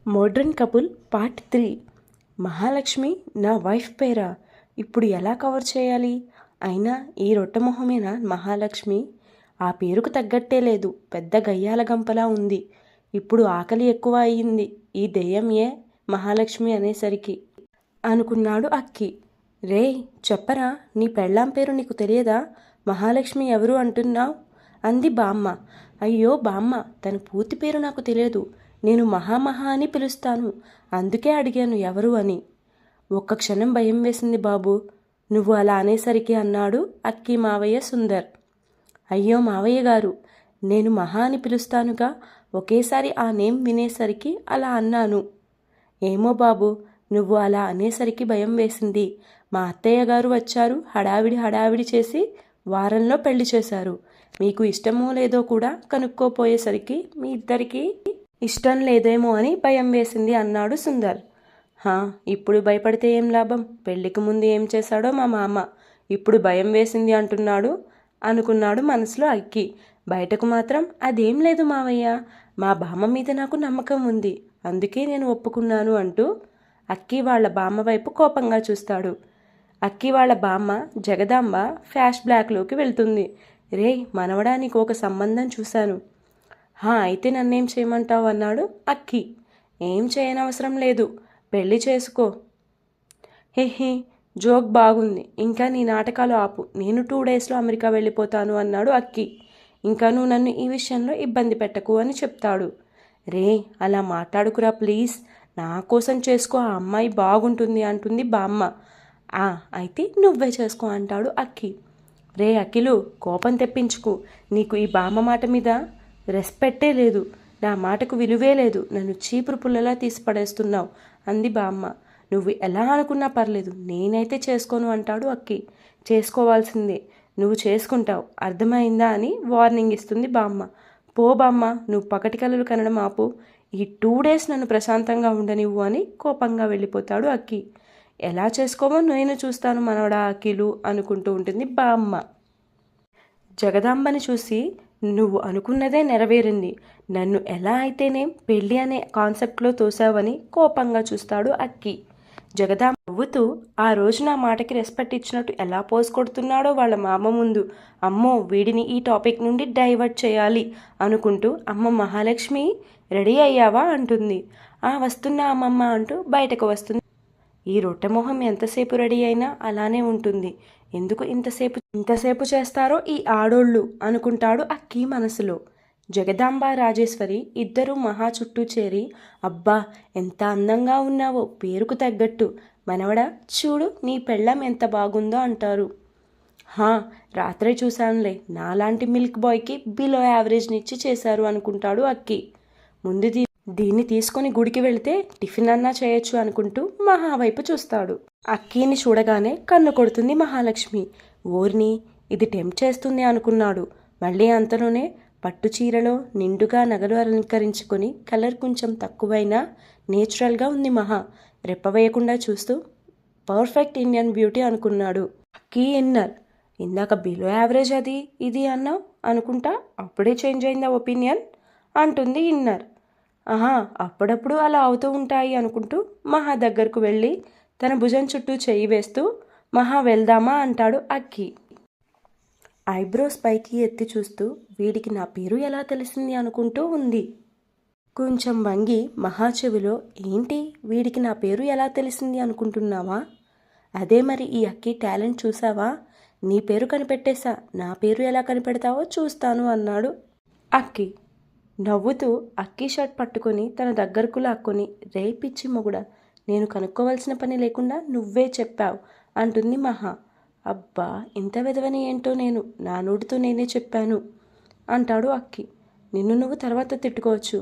Modern couple part 3. Mahalakshmi నా wife పేరా? ఇప్పుడు ఎలా కవర్ చేయాలి? అయినా ఈ రొట్టెమొహమేనా మహాలక్ష్మి? ఆ పేరుకు తగ్గట్టే లేదు, పెద్ద గయ్యాల గంపలా ఉంది. ఇప్పుడు ఆకలి ఎక్కువ అయ్యింది ఈ దెయ్యం మహాలక్ష్మి అనేసరికి అనుకున్నాడు అక్కి. రేయ్ చెప్పరా, నీ పెళ్ళాం పేరు నీకు తెలియదా? మహాలక్ష్మి ఎవరు అంటున్నావు అంది బామ్మ. అయ్యో బామ్మ, తన పూర్తి పేరు నాకు తెలియదు, నేను మహామహా అని పిలుస్తాను, అందుకే అడిగాను ఎవరు అని. ఒక్క క్షణం భయం వేసింది బాబు, నువ్వు అలా అనేసరికి అన్నాడు అక్కి మావయ్య సుందర్. అయ్యో మావయ్య గారు, నేను మహా అని పిలుస్తానుగా, ఒకేసారి ఆ నేమ్ వినేసరికి అలా అన్నాను. ఏమో బాబు, నువ్వు అలా అనేసరికి భయం వేసింది. మా అత్తయ్య గారు వచ్చారు, హడావిడి చేసి వారంలో పెళ్లి చేశారు. మీకు ఇష్టమో లేదో కూడా కనుక్కోపోయేసరికి మీ ఇద్దరికీ ఇష్టం లేదేమో అని భయం వేసింది అన్నాడు సుందర్. ఇప్పుడు భయపడితే ఏం లాభం, పెళ్లికి ముందు ఏం చేశాడో మా మామ, ఇప్పుడు భయం వేసింది అంటున్నాడు అనుకున్నాడు మనసులో అక్కి. బయటకు మాత్రం అదేం లేదు మావయ్య, మా బామ్మ మీద నాకు నమ్మకం ఉంది, అందుకే నేను ఒప్పుకున్నాను అంటూ అక్కి వాళ్ళ బామ్మ వైపు కోపంగా చూస్తాడు. అక్కి వాళ్ళ బామ్మ జగదాంబ ఫ్లాష్ బ్లాక్లోకి వెళ్తుంది. రేయ్ మనవడా, నీకు ఒక సంబంధం చూశాను. అయితే నన్నేం చేయమంటావు అన్నాడు అక్కి. ఏం చేయనవసరం లేదు, పెళ్ళి చేసుకో. హెహి, జోక్ బాగుంది, ఇంకా నీ నాటకాలు ఆపు, నేను 2 డేస్లో అమెరికా వెళ్ళిపోతాను అన్నాడు అక్కి. ఇంకా నువ్వు నన్ను ఈ విషయంలో ఇబ్బంది పెట్టకు అని చెప్తాడు. రే అలా మాట్లాడుకురా ప్లీజ్, నా కోసం చేసుకో, ఆ అమ్మాయి బాగుంటుంది అంటుంది బామ్మ. అయితే నువ్వే చేసుకో అంటాడు అక్కి. రే అఖిలు, కోపం తెప్పించుకు, నీకు ఈ బామ్మ మాట మీద రెస్పెక్టే లేదు, నా మాటకు విలువే లేదు, నన్ను చీపురు పుల్లలా తీసి పడేస్తున్నావు అంది బామ్మ. నువ్వు ఎలా అనుకున్నా పర్లేదు, నేనైతే చేసుకోను అంటాడు అక్కి. చేసుకోవాల్సిందే, నువ్వు చేసుకుంటావు, అర్థమైందా అని వార్నింగ్ ఇస్తుంది బామ్మ. పో బామ్మ, నువ్వు పకటి కలలు కనడం ఆపు, ఈ 2 డేస్ నన్ను ప్రశాంతంగా ఉండనివ్వు అని కోపంగా వెళ్ళిపోతాడు అక్కి. ఎలా చేసుకోవో నేను చూస్తాను మనవడా అఖిలు అనుకుంటూ ఉంటుంది బామ్మ. జగదాంబని చూసి, నువ్వు అనుకున్నదే నెరవేరింది, నన్ను ఎలా అయితేనేం పెళ్ళి అనే కాన్సెప్ట్లో తోసావని కోపంగా చూస్తాడు అక్కి. జగదాంబ నవ్వుతూ ఆ రోజు నా మాటకి రెస్పెక్ట్ ఇచ్చినట్టు ఎలా పోజ్ కొడుతున్నాడో వాళ్ళ మామ ముందు. అమ్మో, వీడిని ఈ టాపిక్ నుండి డైవర్ట్ చేయాలి అనుకుంటూ, అమ్మ మహాలక్ష్మి రెడీ అయ్యావా అంటుంది. వస్తున్నా అమ్మమ్మ అంటూ బయటకు వస్తుంది. ఈ రొట్టెమొహం ఎంతసేపు రెడీ అయినా అలానే ఉంటుంది, ఎందుకు ఇంతసేపు చేస్తారో ఈ ఆడోళ్ళు అనుకుంటాడు అక్కి మనసులో. జగదాంబ రాజేశ్వరి ఇద్దరూ మహా చుట్టూ చేరి, అబ్బా ఎంత అందంగా ఉన్నావో, పేరుకు తగ్గట్టు, మనవడా చూడు నీ పెళ్ళం ఎంత బాగుందో అంటారు. రాత్రే చూశానులే, నాలాంటి మిల్క్ బాయ్కి బిలో యావరేజ్నిచ్చి చేశారు అనుకుంటాడు అక్కి. ముందు దీన్ని తీసుకొని గుడికి వెళితే టిఫిన్ అన్నా చేయొచ్చు అనుకుంటూ మహా వైపు చూస్తాడు. అక్కీని చూడగానే కన్ను కొడుతుంది మహాలక్ష్మి. ఓర్ని, ఇది టెంప్ట్ చేస్తుంది అనుకున్నాడు. మళ్ళీ అంతలోనే పట్టు చీరలో నిండుగా నగలు అలంకరించుకొని, కలర్ కొంచెం తక్కువైనా నేచురల్గా ఉంది మహా. రెప్పవేయకుండా చూస్తూ పర్ఫెక్ట్ ఇండియన్ బ్యూటీ అనుకున్నాడు. అక్కీ ఇన్నర్, ఇందాక బిలో యావరేజ్ అది ఇది అన్నావు అనుకుంటా, అప్పుడే చేంజ్ అయిందా ఒపీనియన్ అంటుంది ఇన్నర్. అప్పుడప్పుడు అలా అవుతూ ఉంటాయి అనుకుంటూ మహా దగ్గరకు వెళ్ళి తన భుజం చుట్టూ చెయ్యి వేస్తూ, మహా వెళ్దామా అంటాడు అక్కి. ఐబ్రోస్ పైకి ఎత్తి చూస్తూ, వీడికి నా పేరు ఎలా తెలిసింది అనుకుంటూ ఉంది. కొంచెం వంగి మహా చెవిలో, ఏంటి వీడికి నా పేరు ఎలా తెలిసింది అనుకుంటున్నావా? అదే మరి ఈ అక్కి టాలెంట్ చూసావా? నీ పేరు కనిపెట్టేశా, నా పేరు ఎలా కనిపెడతావో చూస్తాను అన్నాడు అక్కి. నవ్వుతూ అక్కీ షర్ట్ పట్టుకొని తన దగ్గరకు లాక్కొని, రే పిచ్చి మొగుడా, నేను కనుక్కోవాల్సిన పని లేకుండా నువ్వే చెప్పావు అంటుంది మహా. అబ్బా ఇంత వెదవని ఏంటో నేను, నా నోటితో నేనే చెప్పాను అంటాడు అక్కి. నిన్ను నువ్వు తర్వాత తిట్టుకోవచ్చు,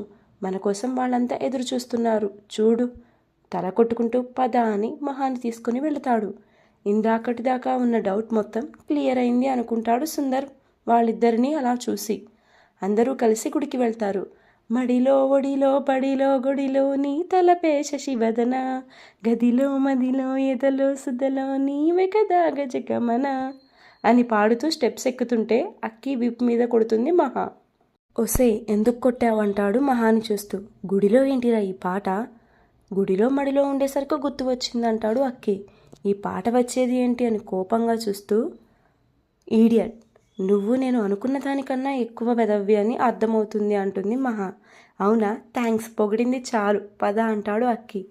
మన కోసం వాళ్ళంతా ఎదురు చూస్తున్నారు చూడు. తల కొట్టుకుంటూ పద అని మహాని తీసుకుని వెళతాడు. ఇందాకటిదాకా ఉన్న డౌట్ మొత్తం క్లియర్ అయింది అనుకుంటాడు సుందర్ వాళ్ళిద్దరినీ అలా చూసి. అందరూ కలిసి గుడికి వెళ్తారు. మడిలో ఒడిలో బడిలో గుడిలో నీ తలపే శశివదన, గదిలో మదిలో ఎదలో సుదలో నీవే కదా గజగమన అని పాడుతూ స్టెప్స్ ఎక్కుతుంటే అక్కి వీపు మీద కొడుతుంది మహా. ఒసే ఎందుకు కొట్టావంటాడు మహాని చూస్తూ. గుడిలో ఏంటిరా ఈ పాట? గుడిలో మడిలో ఉండేసరికి గుర్తు వచ్చిందంటాడు అక్కి. ఈ పాట వచ్చేది ఏంటి అని కోపంగా చూస్తూ, ఈడియట్, నువ్వు నేను అనుకున్న దానికన్నా ఎక్కువ వెదవ్వి అని అర్థమవుతుంది అంటుంది మహా. అవునా, థ్యాంక్స్, పొగిడింది చాలు, పద అంటాడు అక్కి.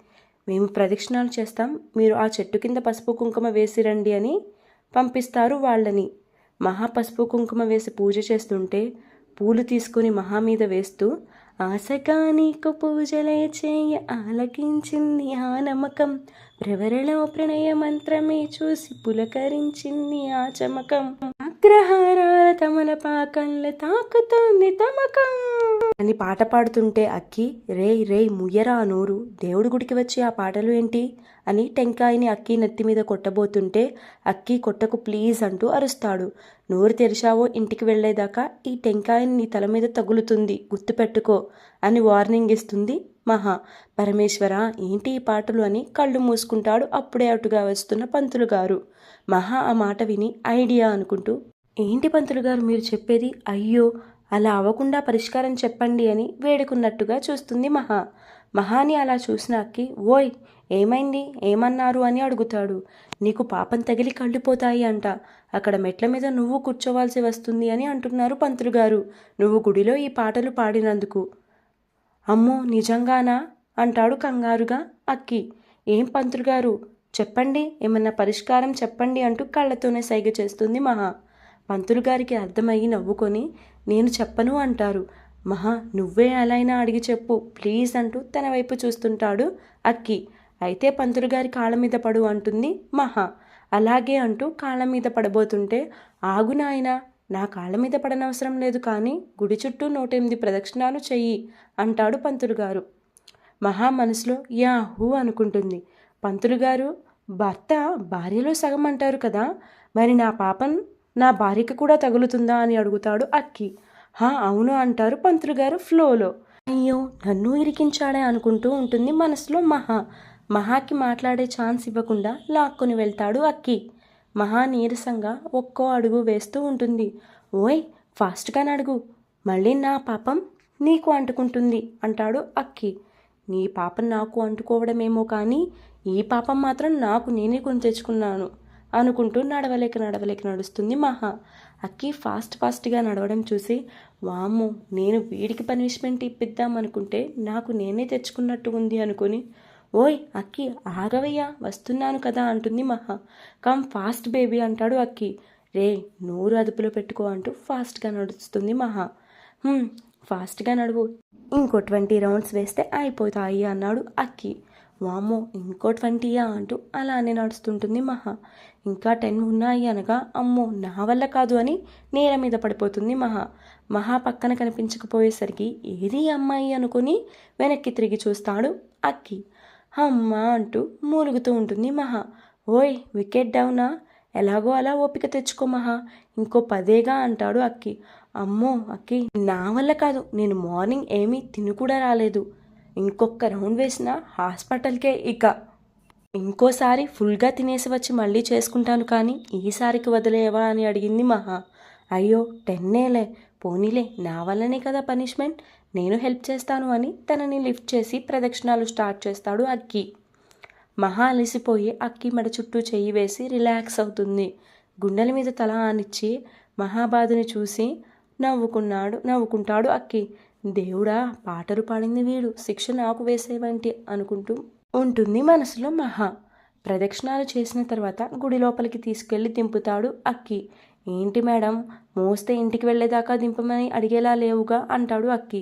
మేము ప్రదక్షిణాలు చేస్తాం, మీరు ఆ చెట్టు కింద పసుపు కుంకుమ వేసిరండి అని పంపిస్తారు వాళ్ళని. మహా పసుపు కుంకుమ వేసి పూజ చేస్తుంటే పూలు తీసుకుని మహా మీద వేస్తూ, ఆశగా నీకు పూజలే చేయ ఆలకించింది ఆ నమ్మకం, ప్రవరలో ప్రణయ మంత్రమే చూసి పులకరించింది ఆ చమకం, అగ్రహారాల తమలపాకంల తాకుతోంది తమకం అని పాట పాడుతుంటే అక్కి, రేయ్ రేయ్ ముయ్యరా నోరు, దేవుడి గుడికి వచ్చి ఆ పాటలు ఏంటి అని టెంకాయని అక్కి నెత్తి మీద కొట్టబోతుంటే అక్కి కొట్టకు ప్లీజ్ అంటూ అరుస్తాడు. నోరు తెరిచావో ఇంటికి వెళ్లేదాకా ఈ టెంకాయని నీ తల మీద తగులుతుంది, గుర్తుపెట్టుకో అని వార్నింగ్ ఇస్తుంది మహా. పరమేశ్వర, ఏంటి ఈ పాటలు అని కళ్ళు మూసుకుంటాడు అప్పుడే అటుగా వస్తున్న పంతులు గారు. మహా ఆ మాట విని ఐడియా అనుకుంటూ, ఏంటి పంతులు గారు మీరు చెప్పేది? అయ్యో, అలా అవ్వకుండా పరిష్కారం చెప్పండి అని వేడుకున్నట్టుగా చూస్తుంది మహా. మహాని అలా చూసిన అక్కి, ఓయ్ ఏమైంది, ఏమన్నారు అని అడుగుతాడు. నీకు పాపం తగిలి కళ్ళిపోతాయి అంట, అక్కడ మెట్ల మీద నువ్వు కూర్చోవాల్సి వస్తుంది అని అంటున్నారు పంతులు గారు, నువ్వు గుడిలో ఈ పాటలు పాడినందుకు. అమ్మో నిజంగానా అంటాడు కంగారుగా అక్కి. ఏం పంతులు గారు చెప్పండి, ఏమన్నా పరిష్కారం చెప్పండి అంటూ కళ్ళతోనే సైగ చేస్తుంది మహా. పంతులు గారికి అర్థమయ్యి నవ్వుకొని, నేను చెప్పను అంటారు. మహా, నువ్వే ఎలా అయినా అడిగి చెప్పు ప్లీజ్ అంటూ తన వైపు చూస్తుంటాడు అక్కి. అయితే పంతులు గారి కాళ్ళ మీద పడు అంటుంది మహా. అలాగే అంటూ కాళ్ళ మీద పడబోతుంటే, ఆగు నాయనా, నా కాళ్ళ మీద పడనవసరం లేదు, కానీ గుడి చుట్టూ 108 ప్రదక్షిణాలు చెయ్యి అంటాడు పంతులు గారు. మహా మనసులో యాహూ అనుకుంటుంది. పంతులు గారు, భర్త భార్యలో సగం అంటారు కదా, మరి నా పాపం నా భార్యకి కూడా తగులుతుందా అని అడుగుతాడు అక్కి. అవును అంటారు పంతులు గారు ఫ్లోలో. అయ్యో, నన్ను ఇరికించాడే అనుకుంటూ ఉంటుంది మనసులో మహా. మహాకి మాట్లాడే ఛాన్స్ ఇవ్వకుండా లాక్కొని వెళ్తాడు అక్కి. మహా నీరసంగా ఒక్కో అడుగు వేస్తూ ఉంటుంది. ఓయ్ ఫాస్ట్గా నడుగు, మళ్ళీ నా పాపం నీకు అంటుకుంటుంది అంటాడు అక్కి. నీ పాపం నాకు అంటుకోవడమేమో కానీ ఈ పాపం మాత్రం నాకు నేనే కొని తెచ్చుకున్నాను అనుకుంటూ నడవలేక నడుస్తుంది మహా. అక్కి ఫాస్ట్గా నడవడం చూసి, వామ్మో, నేను వీడికి పనిష్మెంట్ ఇప్పిద్దాం అనుకుంటే నాకు నేనే తెచ్చుకున్నట్టు ఉంది అనుకుని, ఓయ్ అక్కి ఆగవయ్యా, వస్తున్నాను కదా అంటుంది మహా. కమ్ ఫాస్ట్ బేబీ అంటాడు అక్కి. రే నోరు అదుపులో పెట్టుకో అంటూ ఫాస్ట్గా నడుస్తుంది మహా. ఫాస్ట్గా నడువు, ఇంకో 20 రౌండ్స్ వేస్తే అయిపోతాయి అన్నాడు అక్కి. వామ్మో, ఇంకో 20యా అంటూ అలానే నడుస్తుంటుంది మహా. ఇంకా 10 ఉన్నాయి అనగా, అమ్మో నా వల్ల కాదు అని నేల మీద పడిపోతుంది మహా. మహా పక్కన కనిపించకపోయేసరికి ఏది అమ్మాయి అనుకుని వెనక్కి తిరిగి చూస్తాడు అక్కి. అమ్మ అంటూ మూలుగుతూ ఉంటుంది మహా. ఓయ్ వికెట్ డౌనా, ఎలాగో అలా ఓపిక తెచ్చుకో మహా, ఇంకో 10గా అంటాడు అక్కి. అమ్మో అక్కి, నా వల్ల కాదు, నేను మార్నింగ్ ఏమీ తిని కూడా రాలేదు, ఇంకొక రౌండ్ వేసినా హాస్పిటల్కే, ఇక ఇంకోసారి ఫుల్గా తినేసి వచ్చి మళ్ళీ చేసుకుంటాను, కానీ ఈసారికి వదిలేవా అని అడిగింది మహా. అయ్యో 10ఏలే, పోనీలే, నా వల్లనే కదా పనిష్మెంట్, నేను హెల్ప్ చేస్తాను అని తనని లిఫ్ట్ చేసి ప్రదక్షిణాలు స్టార్ట్ చేస్తాడు అక్కి. మహా అలిసిపోయి అక్కి మెడ చుట్టూ చెయ్యి వేసి రిలాక్స్ అవుతుంది. గుండెల మీద తల ఆనిచ్చి మహాబాధని చూసి నవ్వుకుంటాడు అక్కి. దేవుడా, పాటలు పాడింది వీడు, శిక్ష నాకు వేసేవంటి అనుకుంటూ ఉంటుంది మనసులో మహా. ప్రదక్షిణాలు చేసిన తర్వాత గుడి లోపలికి తీసుకెళ్లి దింపుతాడు అక్కి. ఏంటి మేడం, మోస్తే ఇంటికి వెళ్ళేదాకా దింపమని అడిగేలా లేవుగా అంటాడు అక్కి.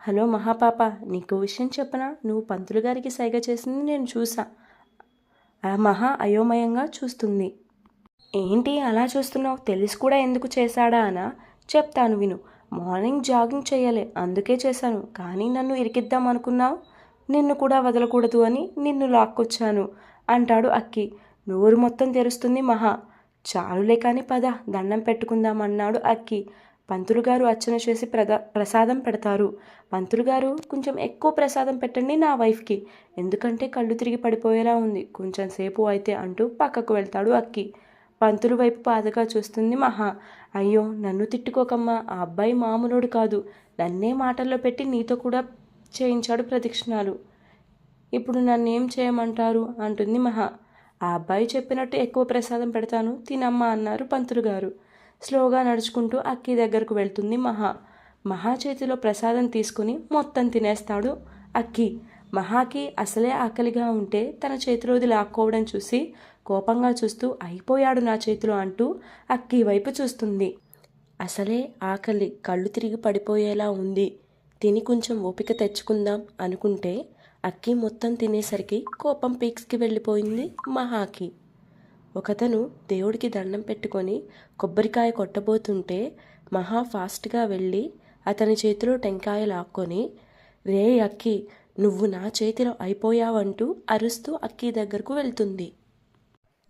హలో మహాపాప, నీకు విషయం చెప్పనా, నువ్వు పంతులు గారికి సైగ చేసింది నేను చూసా. మహా అయోమయంగా చూస్తుంది. ఏంటి అలా చూస్తున్నావు, తెలిసి కూడా ఎందుకు చేశాడా అనా? చెప్తాను విను. మార్నింగ్ జాగింగ్ చేయాలి, అందుకే చేశాను, కానీ నన్ను ఇరికిద్దాం అనుకున్నావు, నిన్ను కూడా వదలకూడదు అని నిన్ను లాక్కొచ్చాను అంటాడు అక్కి. నోరు మొత్తం తెరుస్తుంది మహా. చాలులే కానీ పద, దండం పెట్టుకుందాం అన్నాడు అక్కి. పంతులు గారు అర్చన చేసి ప్రసాదం పెడతారు. పంతులు గారు, కొంచెం ఎక్కువ ప్రసాదం పెట్టండి నా వైఫ్కి, ఎందుకంటే కళ్ళు తిరిగి పడిపోయేలా ఉంది, కొంచెం సేపు అయితే అంటూ పక్కకు వెళ్తాడు అక్కి. పంతులు వైపు బాధగా చూస్తుంది మహా. అయ్యో నన్ను తిట్టుకోకమ్మా, ఆ అబ్బాయి మామూలుడు కాదు, నన్నే మాటల్లో పెట్టి నీతో కూడా చేయించాడు ప్రదక్షిణాలు. ఇప్పుడు నన్నేం చేయమంటారు అంటుంది మహా. ఆ అబ్బాయి చెప్పినట్టు ఎక్కువ ప్రసాదం పెడతాను, తినమ్మా అన్నారు పంతులు గారు. స్లోగా నడుచుకుంటూ అక్కి దగ్గరకు వెళ్తుంది మహా. మహా చేతిలో ప్రసాదం తీసుకుని మొత్తం తినేస్తాడు అక్కి. మహాకి అసలే ఆకలిగా ఉంటే తన చేతిలోది లాక్కోవడం చూసి కోపంగా చూస్తూ అయిపోయాడు నా చేతిలో అంటూ అక్కి వైపు చూస్తుంది. అసలే ఆకలి కళ్ళు తిరిగి పడిపోయేలా ఉంది. తిని కొంచెం ఓపిక తెచ్చుకుందాం అనుకుంటే అక్కి మొత్తం తినేసరికి కోపం పీక్స్కి వెళ్ళిపోయింది మహాకి. ఒకతను దేవుడికి దండం పెట్టుకొని కొబ్బరికాయ కొట్టబోతుంటే మహా ఫాస్ట్గా వెళ్ళి అతని చేతిలో టెంకాయ లాక్కొని, రే అక్కి, నువ్వు నా చేతిలో అయిపోయావంటూ అరుస్తూ అక్కి దగ్గరకు వెళ్తుంది.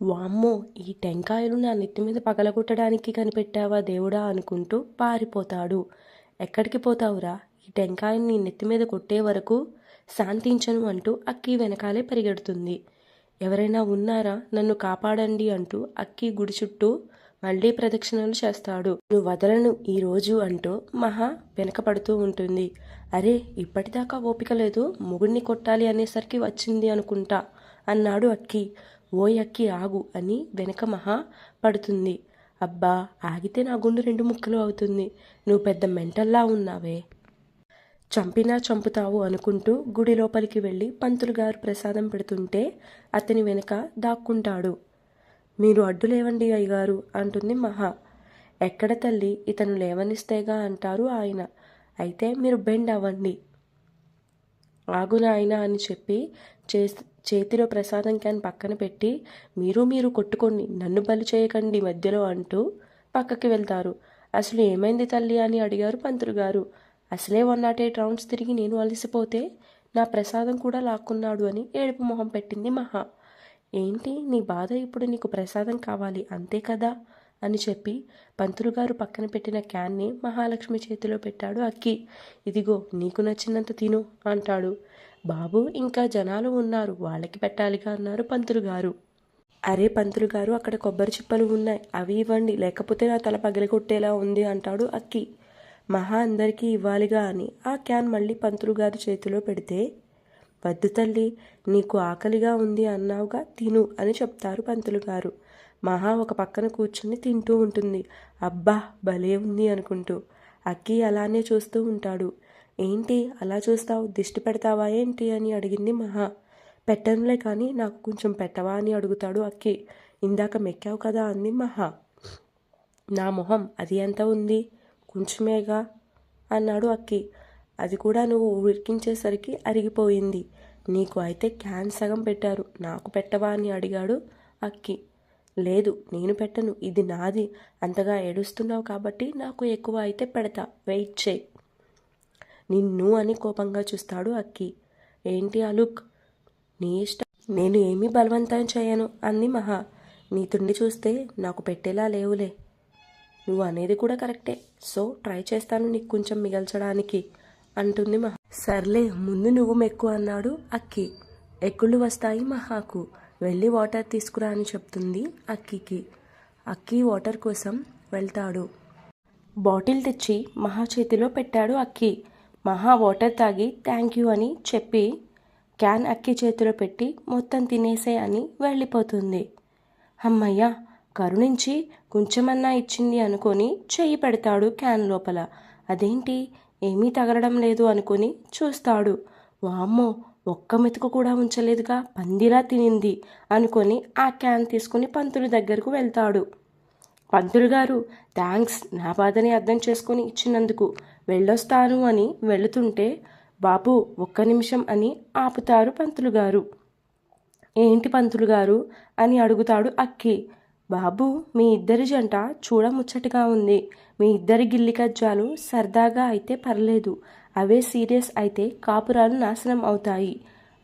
వామ్మో, ఈ టెంకాయలు నా నెత్తి మీద పగలగొట్టడానికి కనిపెట్టావా దేవుడా అనుకుంటూ పారిపోతాడు. ఎక్కడికి పోతావురా, ఈ టెంకాయని నీ నెత్తి మీద కొట్టే వరకు శాంతించను అంటూ అక్కి వెనకాలే పరిగెడుతుంది. ఎవరైనా ఉన్నారా, నన్ను కాపాడండి అంటూ అక్కి గుడి చుట్టూ మళ్ళీ ప్రదక్షిణలు చేస్తాడు. నువ్వు వదలను ఈరోజు అంటూ మహా వెనకపడుతూ ఉంటుంది. అరే, ఇప్పటిదాకా ఓపిక లేదు, మొగుడిని కొట్టాలి అనేసరికి వచ్చింది అనుకుంటా అన్నాడు అక్కి. ఓయ్ అక్కి ఆగు అని వెనక మహా పడుతుంది. అబ్బా, ఆగితే నా గుండు 2 ముక్కలు అవుతుంది. నువ్వు పెద్ద మెంటల్లా ఉన్నావే, చంపినా చంపుతావు అనుకుంటూ గుడి లోపలికి వెళ్ళి పంతులు గారు ప్రసాదం పెడుతుంటే అతని వెనుక దాక్కుంటాడు. మీరు అడ్డు లేవండి అయ్యగారు అంటుంది మహా. ఎక్కడ తల్లి, ఇతను లేవనిస్తేగా అంటారు ఆయన. అయితే మీరు బెండ్ అవ్వండి. ఆగు నాయన అని చెప్పి చేతిలో ప్రసాదం క్యాన్ పక్కన పెట్టి మీరు కొట్టుకోండి, నన్ను బలి చేయకండి మధ్యలో అంటూ పక్కకి వెళ్తారు. అసలు ఏమైంది తల్లి అని అడిగారు పంతులు గారు. అసలే 108 రౌండ్స్ తిరిగి నేను అలసిపోతే నా ప్రసాదం కూడా లాక్కున్నాడు అని ఏడుపు మొహం పెట్టింది మహా. ఏంటి నీ బాధ, ఇప్పుడు నీకు ప్రసాదం కావాలి అంతే కదా అని చెప్పి పంతులు గారు పక్కన పెట్టిన క్యాన్ని మహాలక్ష్మి చేతిలో పెట్టాడు అక్కి. ఇదిగో నీకు నచ్చినంత తిను అంటాడు. బాబు, ఇంకా జనాలు ఉన్నారు, వాళ్ళకి పెట్టాలిగా అన్నారు పంతులు గారు. అరే పంతులు గారు, అక్కడ కొబ్బరి చిప్పలు ఉన్నాయి, అవి ఇవ్వండి, లేకపోతే నా తల పగిలికొట్టేలా ఉంది అంటాడు అక్కి. మహా అందరికీ ఇవ్వాలిగా అని ఆ క్యాన్ మళ్ళీ పంతులు గారి చేతిలో పెడితే, వద్దు తల్లి, నీకు ఆకలిగా ఉంది అన్నావుగా, తిను అని చెప్తారు పంతులు గారు. మహా ఒక పక్కన కూర్చుని తింటూ ఉంటుంది. అబ్బా, భలే ఉంది అనుకుంటూ. అక్కి అలానే చూస్తూ ఉంటాడు. ఏంటి అలా చూస్తావు, దిష్టి పెడతావా ఏంటి అని అడిగింది మహా. పెట్టనులే కానీ నాకు కొంచెం పెట్టవా అని అడుగుతాడు అక్కి. ఇందాక మెక్కావు కదా అంది మహా. నా మొహం అది ఎంత ఉంది, కొంచెమేగా అన్నాడు అక్కి. అది కూడా నువ్వు ఉడికించేసరికి అరిగిపోయింది. నీకు అయితే క్యాన్ సగం పెట్టారు, నాకు పెట్టవా అని అడిగాడు అక్కి. లేదు, నేను పెట్టను, ఇది నాది, అంతగా ఏడుస్తున్నావు కాబట్టి నాకు ఎక్కువ అయితే పెడతా, వెయిట్ చేయి. నిన్ను అని కోపంగా చూస్తాడు అక్కి. ఏంటి ఆ లుక్, నీ ఇష్టం, నేను ఏమీ బలవంతం చేయను అంది మహా. నీ తుండి చూస్తే నాకు పెట్టేలా లేవులే. నువ్వు అనేది కూడా కరెక్టే, సో ట్రై చేస్తాను నీకు కొంచెం మిగల్చడానికి అంటుంది మహా. సర్లే, ముందు నువ్వు మెక్కు అన్నాడు అక్కి. ఎక్కుళ్ళు వస్తాయి మహాకు. వెళ్ళి వాటర్ తీసుకురా అని చెప్తుంది అక్కికి. అక్కి వాటర్ కోసం వెళ్తాడు. బాటిల్ తెచ్చి మహా చేతిలో పెట్టాడు అక్కి. మహా వాటర్ తాగి థ్యాంక్ యూ అని చెప్పి క్యాన్ అక్కి చేతిలో పెట్టి మొత్తం తినేసే అని వెళ్ళిపోతుంది. అమ్మయ్య, కరుణించి కొంచెమన్నా ఇచ్చింది అనుకొని చెయ్యి పెడతాడు క్యాన్ లోపల. అదేంటి ఏమీ తగలడం లేదు అనుకొని చూస్తాడు. వామ్మో, ఒక్క మెతుకు కూడా ఉంచలేదుగా, పందిలా తినింది అనుకొని ఆ క్యాన్ తీసుకుని పంతులు దగ్గరకు వెళ్తాడు. పంతులు గారు, థ్యాంక్స్, నా బాధని అర్థం చేసుకొని ఇచ్చినందుకు, వెళ్ళొస్తాను అని వెళుతుంటే బాబు ఒక్క నిమిషం అని ఆపుతారు పంతులు గారు. ఏంటి పంతులు గారు అని అడుగుతాడు అక్కి. బాబు, మీ ఇద్దరి జంట చూడముచ్చటగా ఉంది. మీ ఇద్దరి గిల్లి కజ్జాలు సరదాగా అయితే పర్లేదు, అవే సీరియస్ అయితే కాపురాలు నాశనం అవుతాయి.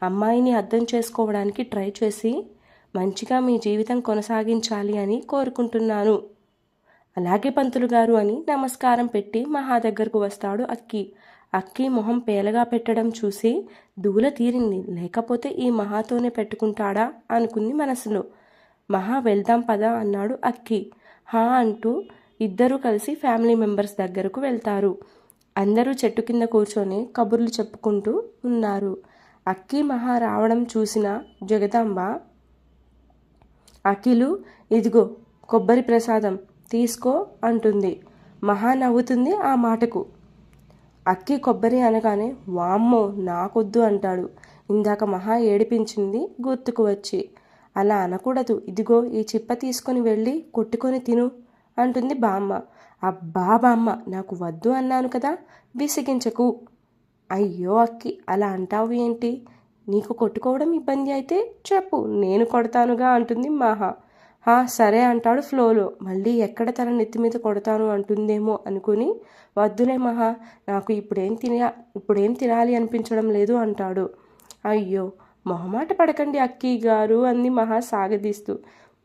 అమ్మాయిని అర్థం చేసుకోవడానికి ట్రై చేసి మంచిగా మీ జీవితం కొనసాగించాలి అని కోరుకుంటున్నాను. అలాగే పంతులు గారు అని నమస్కారం పెట్టి మహా దగ్గరకు వస్తాడు అక్కి. అక్కి మొహం పేలగా పెట్టడం చూసి దూల తీరింది, లేకపోతే ఈ మహాతోనే పెట్టుకుంటాడా అనుకుంది మనసులో. మహా, వెళ్దాం పదా అన్నాడు అక్కి. హా అంటూ ఇద్దరూ కలిసి ఫ్యామిలీ మెంబర్స్ దగ్గరకు వెళ్తారు. అందరూ చెట్టు కింద కూర్చొని కబుర్లు చెప్పుకుంటూ ఉన్నారు. అక్కి మహా రావడం చూసిన జగదాంబ, అఖిలు, ఇదిగో కొబ్బరి ప్రసాదం తీసుకో అంటుంది. మహా నవ్వుతుంది ఆ మాటకు. అక్కి కొబ్బరి అనగానే వామ్మో నాకొద్దు అంటాడు. ఇందాక మహా ఏడిపించింది గుర్తుకు వచ్చి. అలా అనకూడదు, ఇదిగో ఈ చిప్ప తీసుకొని వెళ్ళి కొట్టుకొని తిను అంటుంది బామ్మ. అబ్బా బామ్మ, నాకు వద్దు అన్నాను కదా, విసిగించకు. అయ్యో అక్కి, అలా అంటావు ఏంటి? నీకు కొట్టుకోవడం ఇబ్బంది అయితే చెప్పు, నేను కొడతానుగా అంటుంది మహా. సరే అంటాడు ఫ్లోలో. మళ్ళీ ఎక్కడ తన నెత్తి మీద కొడతాను అంటుందేమో అనుకుని, వద్దులే మహా, నాకు ఇప్పుడేం తినాలి అనిపించడం లేదు అంటాడు. అయ్యో మొహమాట పడకండి అక్కీ గారు అంది మహా సాగదీస్తూ.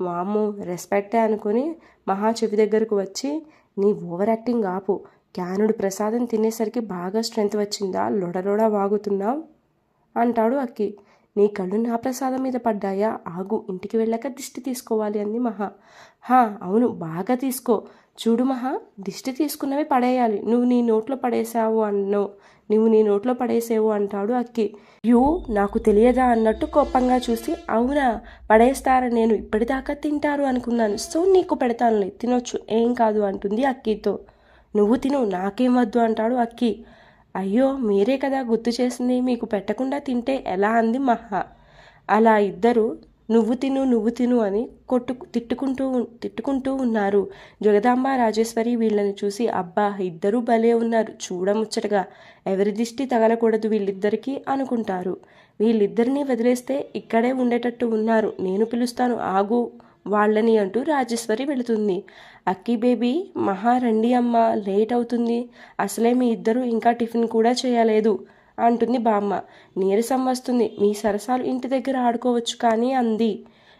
వాము రెస్పెక్టే అనుకుని మహా చెవి దగ్గరకు వచ్చి, నీ ఓవర్ యాక్టింగ్ ఆపు. క్యానుడు ప్రసాదం తినేసరికి బాగా స్ట్రెంత్ వచ్చిందా, లొడలొడ వాగుతున్నావు అంటాడు అక్కి. నీ కళ్ళు నా ప్రసాదం మీద పడ్డాయా, ఆగు, ఇంటికి వెళ్ళాక దిష్టి తీసుకోవాలి అంది మహా. అవును బాగా తీసుకో. చూడు మహా, దిష్టి తీసుకున్నవి పడేయాలి, నువ్వు నీ నోట్లో పడేసావు అంటాడు అక్కి. యూ, నాకు తెలియదా అన్నట్టు కోపంగా చూసి, అవునా పడేస్తారా, నేను ఇప్పటిదాకా తింటారు అనుకున్నాను, సో నీకు పెడతానులే, తినొచ్చు, ఏం కాదు అంటుంది అక్కితో. నువ్వు తిను, నాకేం వద్దు అంటాడు అక్కి. అయ్యో మీరే కదా గుర్తు చేసింది, మీకు పెట్టకుండా తింటే ఎలా అంది మహా. అలా ఇద్దరు నువ్వు తిను అని తిట్టుకుంటూ ఉన్నారు. జగదాంబ రాజేశ్వరి వీళ్ళని చూసి, అబ్బా ఇద్దరూ భలే ఉన్నారు, చూడముచ్చటగా, ఎవరి దిష్టి తగలకూడదు వీళ్ళిద్దరికీ అనుకుంటారు. వీళ్ళిద్దరినీ వదిలేస్తే ఇక్కడే ఉండేటట్టు ఉన్నారు, నేను పిలుస్తాను ఆగు వాళ్ళని అంటూ రాజేశ్వరి వెళుతుంది. అక్కి బేబీ, మహా రండి అమ్మ, లేట్ అవుతుంది, అసలే మీ ఇద్దరు ఇంకా టిఫిన్ కూడా చేయలేదు అంటుంది బామ్మ. నీరసం వస్తుంది, మీ సరసాలు ఇంటి దగ్గర ఆడుకోవచ్చు కానీ అంది.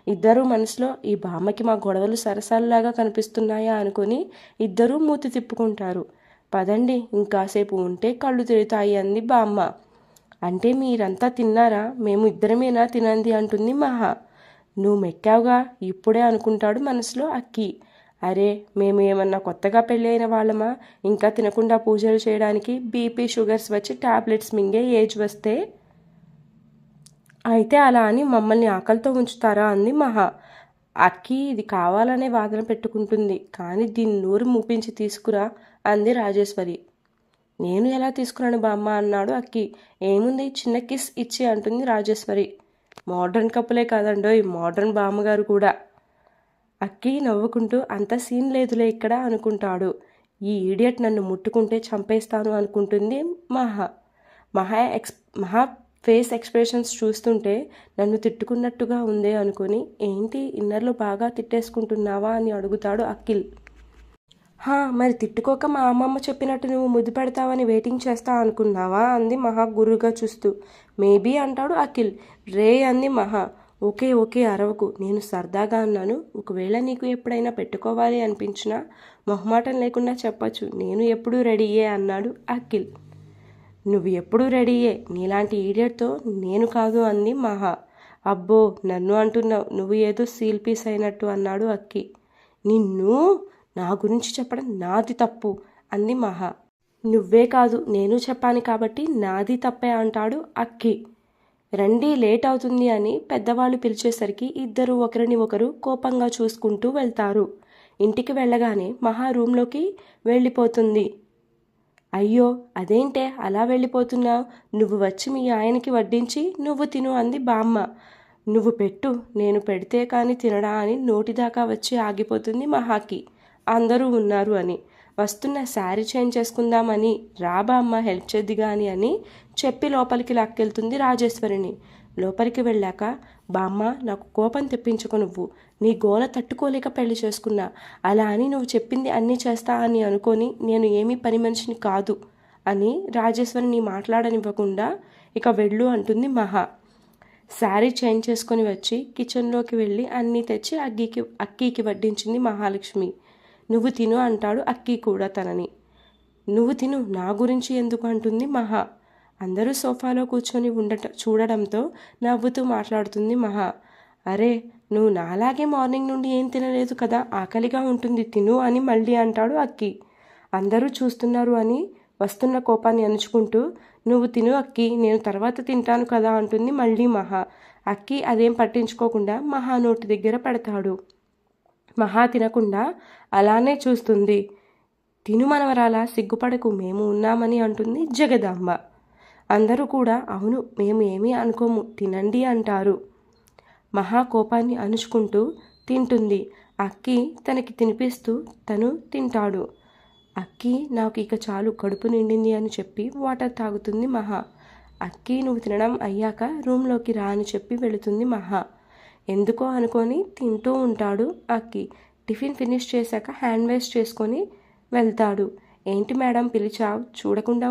ఇద్దరూ మనసులో, ఈ బామ్మకి మా గొడవలు సరసాలలాగా కనిపిస్తున్నాయా అనుకుని ఇద్దరూ మూతి తిప్పుకుంటారు. పదండి, ఇంకాసేపు ఉంటే కళ్ళు తిరుగుతాయి అంది బామ్మ. అంటే మీరంతా తిన్నారా, మేము ఇద్దరమేనా తినంది అంటుంది మహా. నువ్వు మెక్కావుగా ఇప్పుడే అనుకుంటాడు మనసులో అక్కి. అరే మేము ఏమన్నా కొత్తగా పెళ్ళి అయిన వాళ్ళమా, ఇంకా తినకుండా పూజలు చేయడానికి, బీపీ షుగర్స్ వచ్చి టాబ్లెట్స్ మింగే ఏజ్ వస్తే అయితే అలా అని మమ్మల్ని ఆకలితో ఉంచుతారా అంది మహా. అక్కి ఇది కావాలనే వాదన పెట్టుకుంటుంది, కానీ దీన్ని నోరు మూపించి తీసుకురా అంది రాజేశ్వరి. నేను ఎలా తీసుకురాను బామ్మ అన్నాడు అక్కి. ఏముంది, చిన్న కిస్ ఇచ్చి అంటుంది రాజేశ్వరి. మోడ్రన్ కప్పులే కాదండోయ్, మోడ్రన్ బామ్మగారు కూడా. అక్కి నవ్వుకుంటూ, అంత సీన్ లేదులే ఇక్కడ అనుకుంటాడు. ఈ ఈడియట్ నన్ను ముట్టుకుంటే చంపేస్తాను అనుకుంటుంది మహా. మహా ఫేస్ ఎక్స్ప్రెషన్స్ చూస్తుంటే నన్ను తిట్టుకున్నట్టుగా ఉందే అనుకుని, ఏంటి ఇన్నర్లో బాగా తిట్టేసుకుంటున్నావా అని అడుగుతాడు అఖిల్. మరి తిట్టుకోక మా అమ్మమ్మ చెప్పినట్టు నువ్వు ముద్దు పెడతావని వెయిటింగ్ చేస్తా అనుకున్నావా అంది మహా గుర్రుగా చూస్తూ. మేబీ అంటాడు అఖిల్. రే అంది మహా. ఓకే అరవకు, నేను సరదాగా అన్నాను, ఒకవేళ నీకు ఎప్పుడైనా పెట్టుకోవాలి అనిపించినా మొహమాటం లేకుండా చెప్పచ్చు, నేను ఎప్పుడూ రెడీయే అన్నాడు అఖిల్. నువ్వు ఎప్పుడూ రెడీయే, నీలాంటి ఈడియట్తో నేను కాదు అంది మహా. అబ్బో నన్ను అంటున్నావు, నువ్వు ఏదో సీల్ పీస్ అయినట్టు అన్నాడు అక్కి. నిన్ను నా గురించి చెప్పడం నాది తప్పు అంది మహా. నువ్వే కాదు నేను చెప్పాను కాబట్టి నాది తప్పే అంటాడు అక్కి. రండి లేట్ అవుతుంది అని పెద్దవాళ్ళు పిలిచేసరికి ఇద్దరు ఒకరిని ఒకరు కోపంగా చూసుకుంటూ వెళ్తారు. ఇంటికి వెళ్ళగానే మహా రూమ్లోకి వెళ్ళిపోతుంది. అయ్యో అదేంటే అలా వెళ్ళిపోతున్నావు, నువ్వు వచ్చి మీ ఆయనకి వడ్డించి నువ్వు తిను అంది బామ్మ. నువ్వు పెట్టు, నేను పెడితే కానీ తినడా అని నోటిదాకా వచ్చి ఆగిపోతుంది మహాకి, అందరూ ఉన్నారు అని. వస్తున్న శారీ చేంజ్ చేసుకుందామని, రా బామ్మ హెల్ప్ చేద్దిగా అని చెప్పి లోపలికి లాక్కెళ్తుంది రాజేశ్వరిని. లోపలికి వెళ్ళాక, బామ్మ నాకు కోపం తెప్పించుకో, నువ్వు నీ గోల తట్టుకోలేక పెళ్లి చేసుకున్నా, అలా అని నువ్వు చెప్పింది అన్నీ చేస్తా అని అనుకొని నేను ఏమీ పని మనిషిని కాదు అని రాజేశ్వరిని మాట్లాడనివ్వకుండా, ఇక వెళ్ళు అంటుంది మహా. శారీ చేంజ్ చేసుకొని వచ్చి కిచెన్లోకి వెళ్ళి అన్నీ తెచ్చి అక్కీకి వడ్డించింది మహాలక్ష్మి. నువ్వు తిను అంటాడు అక్కి కూడా తనని. నువ్వు తిను, నా గురించి ఎందుకు అంటుంది మహా. అందరూ సోఫాలో కూర్చొని చూడడంతో నవ్వుతూ మాట్లాడుతుంది మహా. అరే నువ్వు నాలాగే మార్నింగ్ నుండి ఏం తినలేదు కదా, ఆకలిగా ఉంటుంది, తిను అని మళ్ళీ అంటాడు అక్కి. అందరూ చూస్తున్నారు అని వస్తున్న కోపాన్ని అణుచుకుంటూ, నువ్వు తిను అక్కి, నేను తర్వాత తింటాను కదా అంటుంది మళ్ళీ మహా. అక్కి అదేం పట్టించుకోకుండా మహా నోటి దగ్గర పెడతాడు. మహా తినకుండా అలానే చూస్తుంది. తిను మనవరాలా, సిగ్గుపడకు, మేము ఉన్నామని అంటుంది జగదాంబ. అందరూ కూడా అవును, మేము ఏమీ అనుకోము, తినండి అంటారు. మహా కోపాన్ని అణుచుకుంటూ తింటుంది. అక్కి తనకి తినిపిస్తూ తను తింటాడు. అక్కి, నాకు ఇక చాలు, కడుపు నిండింది అని చెప్పి వాటర్ తాగుతుంది మహా. అక్కి, నువ్వు తినడం అయ్యాక రూమ్లోకి రా అని చెప్పి వెళుతుంది మహా. ఎందుకో అనుకొని తింటూ ఉంటాడు అక్కి. టిఫిన్ ఫినిష్ చేశాక హ్యాండ్ వాష్ చేసుకొని వెళ్తాడు. ఏంటి మేడం పిలిచావు, చూడకుండా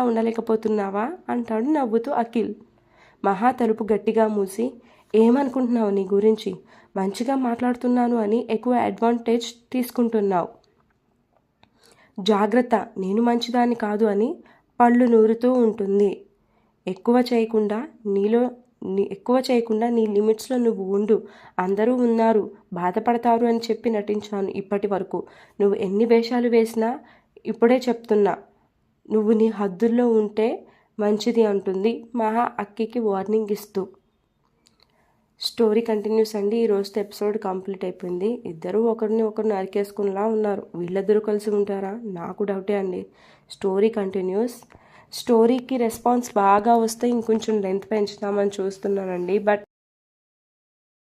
ఉండలేకపోతున్నావా అంటాడు నవ్వుతూ అఖిల్. మహా తలుపు గట్టిగా మూసి, ఏమనుకుంటున్నావు నీ గురించి, మంచిగా మాట్లాడుతున్నాను అని ఎక్కువ అడ్వాంటేజ్ తీసుకుంటున్నావు, జాగ్రత్త, నేను మంచిదాన్ని కాదు అని పళ్ళు నూరుతూ ఉంటుంది. ఎక్కువ చేయకుండా నీ లిమిట్స్లో నువ్వు ఉండు, అందరూ ఉన్నారు, బాధపడతారు అని చెప్పి నటించాను ఇప్పటి వరకు. నువ్వు ఎన్ని వేషాలు వేసినా ఇప్పుడే చెప్తున్నా, నువ్వు నీ హద్దుల్లో ఉంటే మంచిది అంటుంది మహా అక్కికి వార్నింగ్ ఇస్తూ. స్టోరీ కంటిన్యూస్ అండి. ఈ రోజుతో ఎపిసోడ్ కంప్లీట్ అయిపోయింది. ఇద్దరు ఒకరిని ఒకరు నరికేసుకునేలా ఉన్నారు. వీళ్ళిద్దరూ కలిసి ఉంటారా, నాకు డౌటే అండి. Story continuous. స్టోరీకి రెస్పాన్స్ బాగా వస్తే ఇంకొంచెం లెంత్ పెంచుదామని చూస్తున్నానండి. బట్